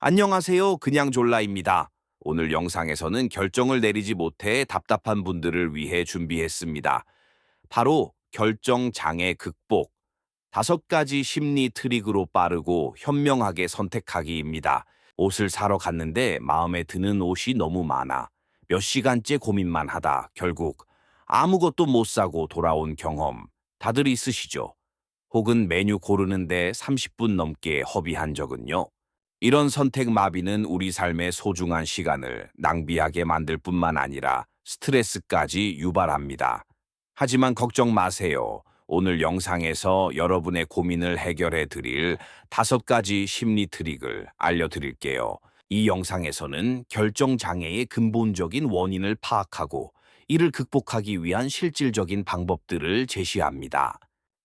안녕하세요. 그냥 졸라입니다. 오늘 영상에서는 결정을 내리지 못해 답답한 분들을 위해 준비했습니다. 바로 결정 장애 극복. 5가지 심리 트릭으로 빠르고 현명하게 선택하기입니다. 옷을 사러 갔는데 마음에 드는 옷이 너무 많아. 몇 시간째 고민만 하다 결국 아무것도 못 사고 돌아온 경험 다들 있으시죠? 혹은 메뉴 고르는데 30분 넘게 허비한 적은요? 이런 선택 마비는 우리 삶의 소중한 시간을 낭비하게 만들 뿐만 아니라 스트레스까지 유발합니다. 하지만 걱정 마세요. 오늘 영상에서 여러분의 고민을 해결해 드릴 5가지 심리 트릭을 알려드릴게요. 이 영상에서는 결정 장애의 근본적인 원인을 파악하고 이를 극복하기 위한 실질적인 방법들을 제시합니다.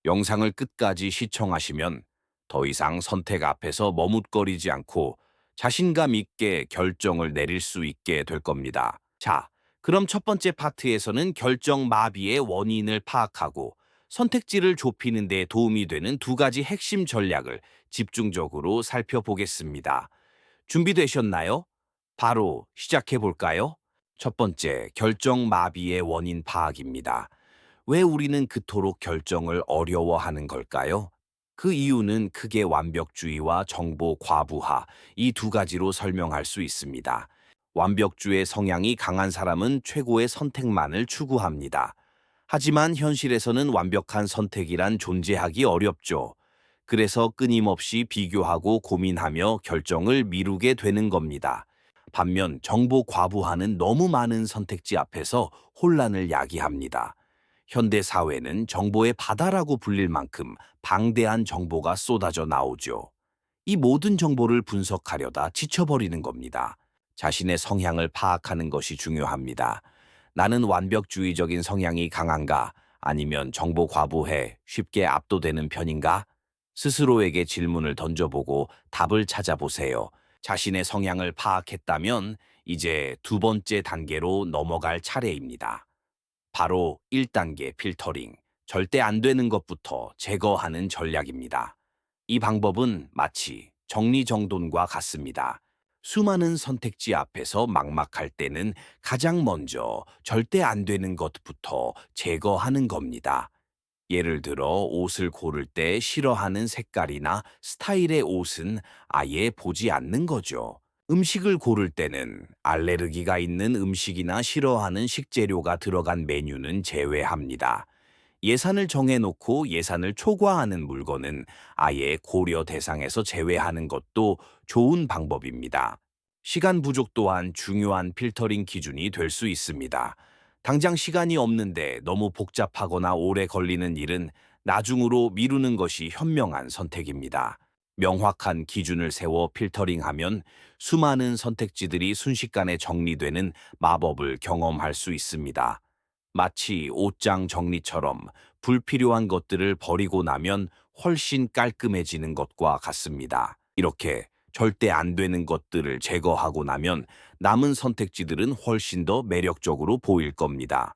영상을 끝까지 시청하시면 더 이상 선택 앞에서 머뭇거리지 않고 자신감 있게 결정을 내릴 수 있게 될 겁니다. 자, 그럼 첫 번째 파트에서는 결정 마비의 원인을 파악하고 선택지를 좁히는 데 도움이 되는 2가지 핵심 전략을 집중적으로 살펴보겠습니다. 준비되셨나요? 바로 시작해 볼까요? 첫 번째, 결정 마비의 원인 파악입니다. 왜 우리는 그토록 결정을 어려워하는 걸까요? 그 이유는 크게 완벽주의와 정보 과부하, 이 2가지로 설명할 수 있습니다. 완벽주의 성향이 강한 사람은 최고의 선택만을 추구합니다. 하지만 현실에서는 완벽한 선택이란 존재하기 어렵죠. 그래서 끊임없이 비교하고 고민하며 결정을 미루게 되는 겁니다. 반면 정보 과부하는 너무 많은 선택지 앞에서 혼란을 야기합니다. 현대 사회는 정보의 바다라고 불릴 만큼 방대한 정보가 쏟아져 나오죠. 이 모든 정보를 분석하려다 지쳐버리는 겁니다. 자신의 성향을 파악하는 것이 중요합니다. 나는 완벽주의적인 성향이 강한가? 아니면 정보 과부해 쉽게 압도되는 편인가? 스스로에게 질문을 던져보고 답을 찾아보세요. 자신의 성향을 파악했다면 이제 2번째 단계로 넘어갈 차례입니다. 바로 1단계 필터링, 절대 안 되는 것부터 제거하는 전략입니다. 이 방법은 마치 정리정돈과 같습니다. 수많은 선택지 앞에서 막막할 때는 가장 먼저 절대 안 되는 것부터 제거하는 겁니다. 예를 들어 옷을 고를 때 싫어하는 색깔이나 스타일의 옷은 아예 보지 않는 거죠. 음식을 고를 때는 알레르기가 있는 음식이나 싫어하는 식재료가 들어간 메뉴는 제외합니다. 예산을 정해놓고 예산을 초과하는 물건은 아예 고려 대상에서 제외하는 것도 좋은 방법입니다. 시간 부족 또한 중요한 필터링 기준이 될 수 있습니다. 당장 시간이 없는데 너무 복잡하거나 오래 걸리는 일은 나중으로 미루는 것이 현명한 선택입니다. 명확한 기준을 세워 필터링하면 수많은 선택지들이 순식간에 정리되는 마법을 경험할 수 있습니다. 마치 옷장 정리처럼 불필요한 것들을 버리고 나면 훨씬 깔끔해지는 것과 같습니다. 이렇게 절대 안 되는 것들을 제거하고 나면 남은 선택지들은 훨씬 더 매력적으로 보일 겁니다.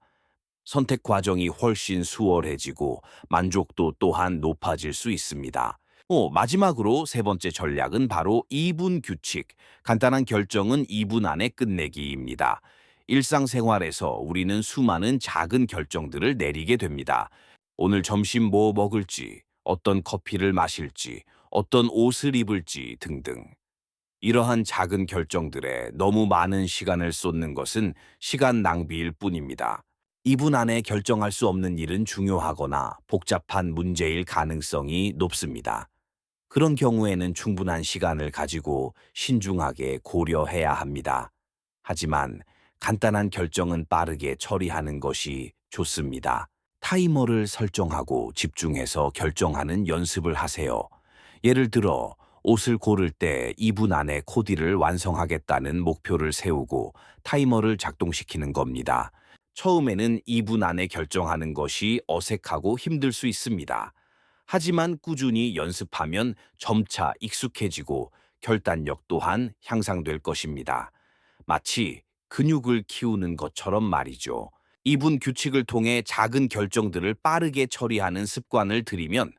선택 과정이 훨씬 수월해지고 만족도 또한 높아질 수 있습니다. 마지막으로 3번째 전략은 바로 2분 규칙. 간단한 결정은 2분 안에 끝내기입니다. 일상생활에서 우리는 수많은 작은 결정들을 내리게 됩니다. 오늘 점심 뭐 먹을지, 어떤 커피를 마실지, 어떤 옷을 입을지 등등. 이러한 작은 결정들에 너무 많은 시간을 쏟는 것은 시간 낭비일 뿐입니다. 2분 안에 결정할 수 없는 일은 중요하거나 복잡한 문제일 가능성이 높습니다. 그런 경우에는 충분한 시간을 가지고 신중하게 고려해야 합니다. 하지만 간단한 결정은 빠르게 처리하는 것이 좋습니다. 타이머를 설정하고 집중해서 결정하는 연습을 하세요. 예를 들어 옷을 고를 때 2분 안에 코디를 완성하겠다는 목표를 세우고 타이머를 작동시키는 겁니다. 처음에는 2분 안에 결정하는 것이 어색하고 힘들 수 있습니다. 하지만 꾸준히 연습하면 점차 익숙해지고 결단력 또한 향상될 것입니다. 마치 근육을 키우는 것처럼 말이죠. 2분 규칙을 통해 작은 결정들을 빠르게 처리하는 습관을 들이면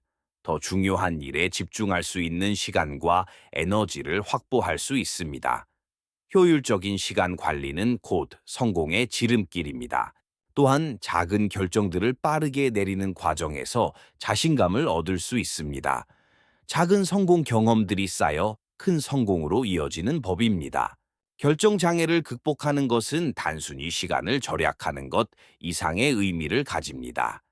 더 중요한 일에 집중할 수 있는 시간과 에너지를 확보할 수 있습니다. 효율적인 시간 관리는 곧 성공의 지름길입니다. 또한 작은 결정들을 빠르게 내리는 과정에서 자신감을 얻을 수 있습니다. 작은 성공 경험들이 쌓여 큰 성공으로 이어지는 법입니다. 결정 장애를 극복하는 것은 단순히 시간을 절약하는 것 이상의 의미를 가집니다.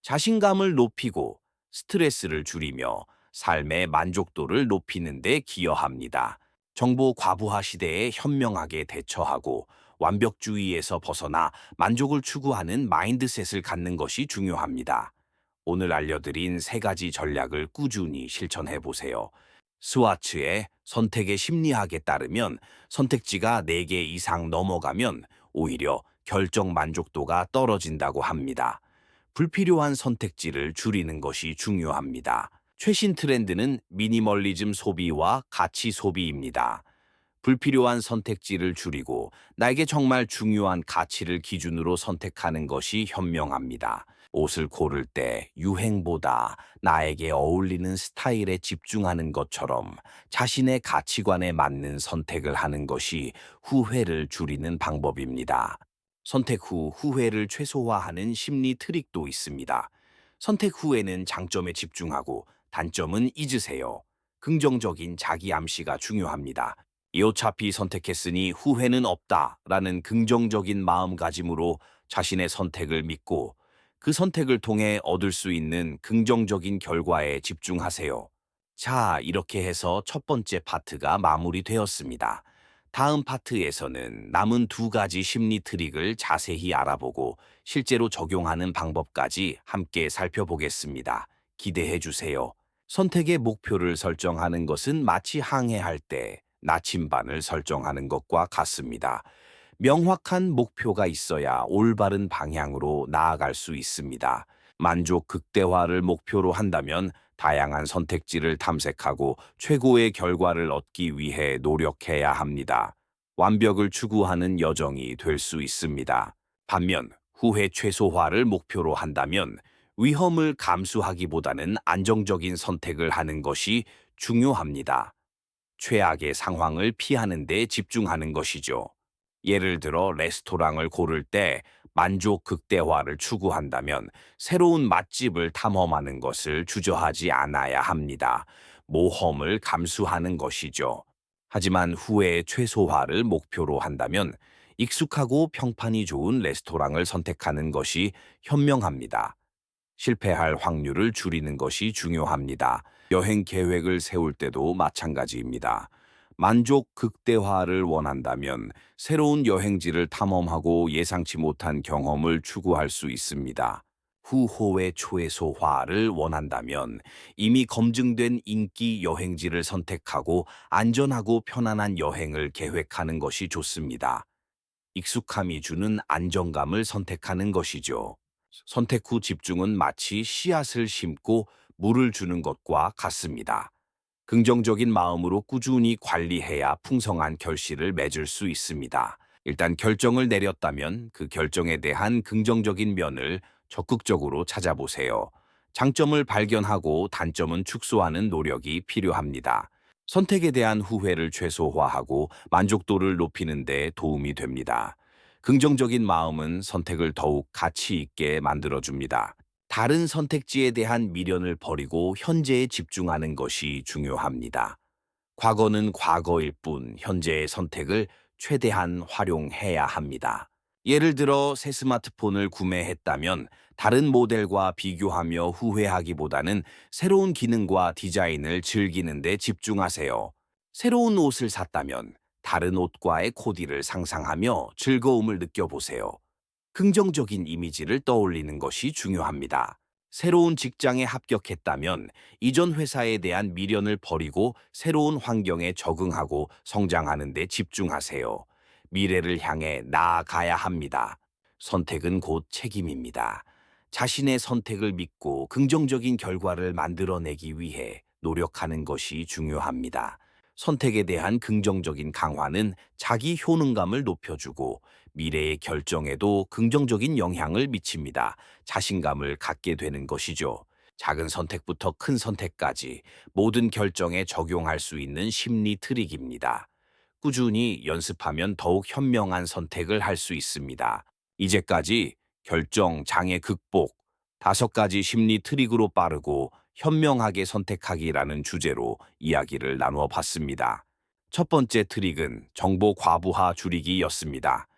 자신감을 높이고 스트레스를 줄이며 삶의 만족도를 높이는 데 기여합니다. 정보 과부하 시대에 현명하게 대처하고 완벽주의에서 벗어나 만족을 추구하는 마인드셋을 갖는 것이 중요합니다. 오늘 알려드린 세 가지 전략을 꾸준히 실천해 보세요. 스와츠의 선택의 심리학에 따르면 선택지가 4개 이상 넘어가면 오히려 결정 만족도가 떨어진다고 합니다. 불필요한 선택지를 줄이는 것이 중요합니다. 최신 트렌드는 미니멀리즘 소비와 가치 소비입니다. 불필요한 선택지를 줄이고 나에게 정말 중요한 가치를 기준으로 선택하는 것이 현명합니다. 옷을 고를 때 유행보다 나에게 어울리는 스타일에 집중하는 것처럼 자신의 가치관에 맞는 선택을 하는 것이 후회를 줄이는 방법입니다. 선택 후 후회를 최소화하는 심리 트릭도 있습니다. 선택 후에는 장점에 집중하고 단점은 잊으세요. 긍정적인 자기 암시가 중요합니다. 어차피 선택했으니 후회는 없다라는 긍정적인 마음가짐으로 자신의 선택을 믿고 그 선택을 통해 얻을 수 있는 긍정적인 결과에 집중하세요. 자, 이렇게 해서 첫 번째 파트가 마무리되었습니다. 다음 파트에서는 남은 2가지 심리 트릭을 자세히 알아보고 실제로 적용하는 방법까지 함께 살펴보겠습니다. 기대해 주세요. 선택의 목표를 설정하는 것은 마치 항해할 때 나침반을 설정하는 것과 같습니다. 명확한 목표가 있어야 올바른 방향으로 나아갈 수 있습니다. 만족 극대화를 목표로 한다면 다양한 선택지를 탐색하고 최고의 결과를 얻기 위해 노력해야 합니다. 완벽을 추구하는 여정이 될 수 있습니다. 반면 후회 최소화를 목표로 한다면 위험을 감수하기보다는 안정적인 선택을 하는 것이 중요합니다. 최악의 상황을 피하는 데 집중하는 것이죠. 예를 들어 레스토랑을 고를 때 만족 극대화를 추구한다면 새로운 맛집을 탐험하는 것을 주저하지 않아야 합니다. 모험을 감수하는 것이죠. 하지만 후회 최소화를 목표로 한다면 익숙하고 평판이 좋은 레스토랑을 선택하는 것이 현명합니다. 실패할 확률을 줄이는 것이 중요합니다. 여행 계획을 세울 때도 마찬가지입니다. 만족 극대화를 원한다면 새로운 여행지를 탐험하고 예상치 못한 경험을 추구할 수 있습니다. 후호의 최소화를 원한다면 이미 검증된 인기 여행지를 선택하고 안전하고 편안한 여행을 계획하는 것이 좋습니다. 익숙함이 주는 안정감을 선택하는 것이죠. 선택 후 집중은 마치 씨앗을 심고 물을 주는 것과 같습니다. 긍정적인 마음으로 꾸준히 관리해야 풍성한 결실을 맺을 수 있습니다. 일단 결정을 내렸다면 그 결정에 대한 긍정적인 면을 적극적으로 찾아보세요. 장점을 발견하고 단점은 축소하는 노력이 필요합니다. 선택에 대한 후회를 최소화하고 만족도를 높이는 데 도움이 됩니다. 긍정적인 마음은 선택을 더욱 가치 있게 만들어줍니다. 다른 선택지에 대한 미련을 버리고 현재에 집중하는 것이 중요합니다. 과거는 과거일 뿐 현재의 선택을 최대한 활용해야 합니다. 예를 들어 새 스마트폰을 구매했다면 다른 모델과 비교하며 후회하기보다는 새로운 기능과 디자인을 즐기는 데 집중하세요. 새로운 옷을 샀다면 다른 옷과의 코디를 상상하며 즐거움을 느껴보세요. 긍정적인 이미지를 떠올리는 것이 중요합니다. 새로운 직장에 합격했다면 이전 회사에 대한 미련을 버리고 새로운 환경에 적응하고 성장하는 데 집중하세요. 미래를 향해 나아가야 합니다. 선택은 곧 책임입니다. 자신의 선택을 믿고 긍정적인 결과를 만들어내기 위해 노력하는 것이 중요합니다. 선택에 대한 긍정적인 강화는 자기 효능감을 높여주고 미래의 결정에도 긍정적인 영향을 미칩니다. 자신감을 갖게 되는 것이죠. 작은 선택부터 큰 선택까지 모든 결정에 적용할 수 있는 심리 트릭입니다. 꾸준히 연습하면 더욱 현명한 선택을 할 수 있습니다. 이제까지 결정, 장애 극복, 5가지 심리 트릭으로 빠르고 현명하게 선택하기라는 주제로 이야기를 나누어 봤습니다. 첫 번째 트릭은 정보 과부하 줄이기였습니다.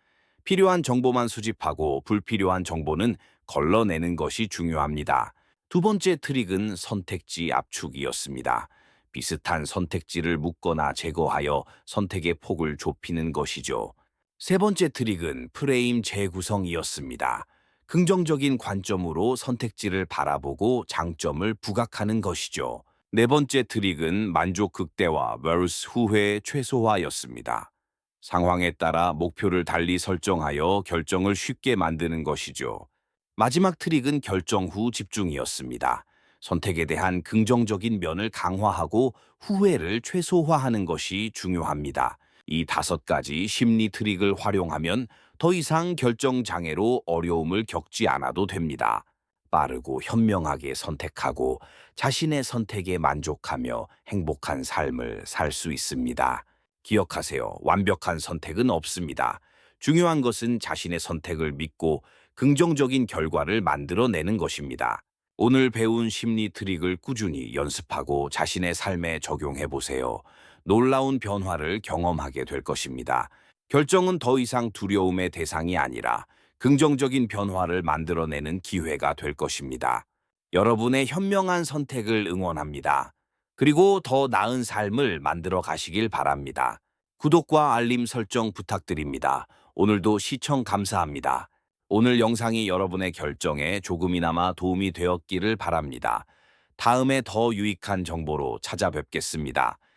필요한 정보만 수집하고 불필요한 정보는 걸러내는 것이 중요합니다. 두 번째 트릭은 선택지 압축이었습니다. 비슷한 선택지를 묶거나 제거하여 선택의 폭을 좁히는 것이죠. 세 번째 트릭은 프레임 재구성이었습니다. 긍정적인 관점으로 선택지를 바라보고 장점을 부각하는 것이죠. 네 번째 트릭은 만족 극대화 vs 후회 최소화였습니다. 상황에 따라 목표를 달리 설정하여 결정을 쉽게 만드는 것이죠. 마지막 트릭은 결정 후 집중이었습니다. 선택에 대한 긍정적인 면을 강화하고 후회를 최소화하는 것이 중요합니다. 이 5가지 심리 트릭을 활용하면 더 이상 결정 장애로 어려움을 겪지 않아도 됩니다. 빠르고 현명하게 선택하고 자신의 선택에 만족하며 행복한 삶을 살 수 있습니다. 기억하세요. 완벽한 선택은 없습니다. 중요한 것은 자신의 선택을 믿고 긍정적인 결과를 만들어내는 것입니다. 오늘 배운 심리 트릭을 꾸준히 연습하고 자신의 삶에 적용해 보세요. 놀라운 변화를 경험하게 될 것입니다. 결정은 더 이상 두려움의 대상이 아니라 긍정적인 변화를 만들어내는 기회가 될 것입니다. 여러분의 현명한 선택을 응원합니다. 그리고 더 나은 삶을 만들어 가시길 바랍니다. 구독과 알림 설정 부탁드립니다. 오늘도 시청 감사합니다. 오늘 영상이 여러분의 결정에 조금이나마 도움이 되었기를 바랍니다. 다음에 더 유익한 정보로 찾아뵙겠습니다.